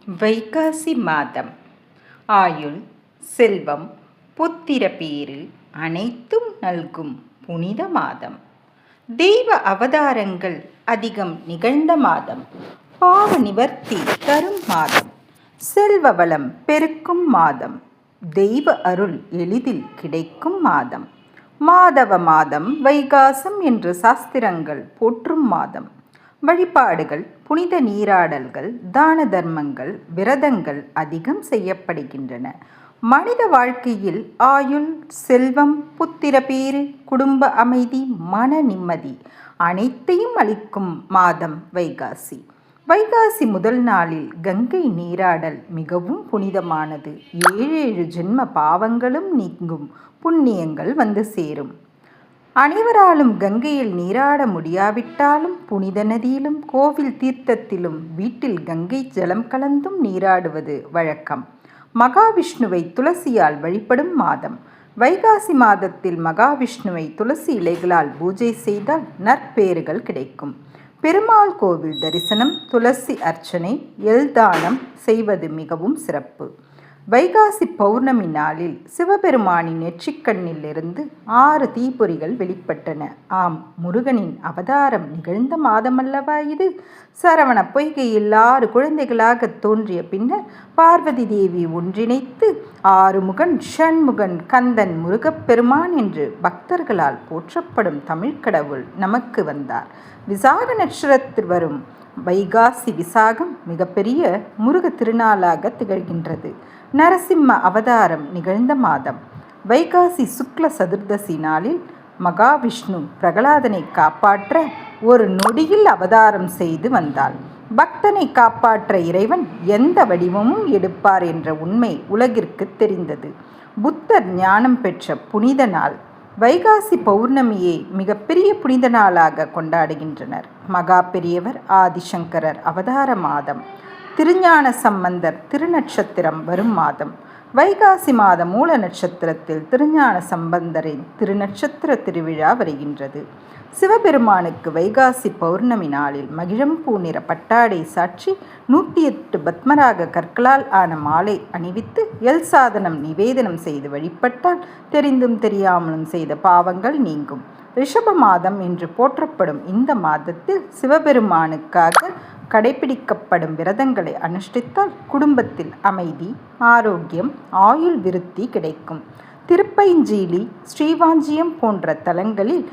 வைகாசி மாதம் ஆயுள், செல்வம், புத்திரபேறு அனைத்தும் நல்கும் புனித மாதம். தெய்வ அவதாரங்கள் அதிகம் நிகழ்ந்த மாதம். பாவ நிவர்த்தி தரும் மாதம். செல்வ வளம் பெருக்கும் மாதம். தெய்வ அருள் எளிதில் கிடைக்கும் மாதம். மாதவ மாதம் வைகாசம் என்று சாஸ்திரங்கள் போற்றும் மாதம். வழிபாடுகள், புனித நீராடல்கள், தான தர்மங்கள், விரதங்கள் அதிகம் செய்யப்படுகின்றன. மனித வாழ்க்கையில் ஆயுள், செல்வம், புத்திரபேறு, குடும்ப அமைதி, மன நிம்மதி அனைத்தையும் அளிக்கும் மாதம் வைகாசி. வைகாசி முதல் நாளில் கங்கை நீராடல் மிகவும் புனிதமானது. 7 ஜென்ம பாவங்களும் நீங்கும் புண்ணியங்கள் வந்து சேரும். அனைவராலும் கங்கையில் நீராட முடியாவிட்டாலும் புனித நதியிலும் கோவில் தீர்த்தத்திலும் வீட்டில் கங்கை ஜலம் கலந்தும் நீராடுவது வழக்கம். மகாவிஷ்ணுவை துளசியால் வழிபடும் மாதம். வைகாசி மாதத்தில் மகாவிஷ்ணுவை துளசி இலைகளால் பூஜை செய்தால் நற்பேறுகள் கிடைக்கும். பெருமாள் கோவில் தரிசனம், துளசி அர்ச்சனை, எல்தானம் செய்வது மிகவும் சிறப்பு. வைகாசி பௌர்ணமி நாளில் சிவபெருமானின் நெற்றிக்கண்ணிலிருந்து 6 தீப்பொறிகள் வெளிப்பட்டன. ஆம், முருகனின் அவதாரம் நிகழ்ந்த மாதமல்லவா இது? சரவண பொய்கையில் 6 குழந்தைகளாக தோன்றிய பின்னர் பார்வதி தேவி ஒன்றிணைத்து ஆறுமுகன், ஷண்முகன், கந்தன், முருகப்பெருமான் என்று பக்தர்களால் போற்றப்படும் தமிழ்க்கடவுள் நமக்கு வந்தார். விசாக நட்சத்திரத்தில் வரும் வைகாசி விசாகம் மிகப்பெரிய முருக திருநாளாக திகழ்கின்றது. நரசிம்ம அவதாரம் நிகழ்ந்த மாதம். வைகாசி சுக்ல சதுர்தசி நாளில் மகாவிஷ்ணு பிரகலாதனை காப்பாற்ற ஒரு நொடியில் அவதாரம் செய்து வந்தாள். பக்தனை காப்பாற்ற இறைவன் எந்த வடிவமும் எடுப்பார் என்ற உண்மை உலகிற்கு தெரிந்தது. புத்தர் ஞானம் பெற்ற புனித நாள். வைகாசி பௌர்ணமியை மிகப்பெரிய புனித நாளாக கொண்டாடுகின்றனர். மகா பெரியவர் ஆதிசங்கரர் அவதார மாதம். திருஞான சம்பந்தர் திருநட்சத்திரம் வரும் மாதம். வைகாசி மாத மூல நட்சத்திரத்தில் திருஞான சம்பந்தரின் திருநட்சத்திர திருவிழா வருகின்றது. சிவபெருமானுக்கு வைகாசி பௌர்ணமி நாளில் மகிழம்பூ நிற பட்டாடை சாற்றி 108 பத்மராக கற்களால் ஆன மாலை அணிவித்து எல் சாதனம் நிவேதனம் செய்து வழிபட்டால் தெரிந்தும் தெரியாமலும் செய்த பாவங்கள் நீங்கும். ரிஷப மாதம் என்று போற்றப்படும் இந்த மாதத்தில் சிவபெருமானுக்காக கடைபிடிக்கப்படும் விரதங்களை அனுஷ்டித்தால் குடும்பத்தில் அமைதி, ஆரோக்கியம், ஆயுள் விருத்தி கிடைக்கும். திருப்பைஞ்சீலி, ஸ்ரீவாஞ்சியம் போன்ற தலங்களில்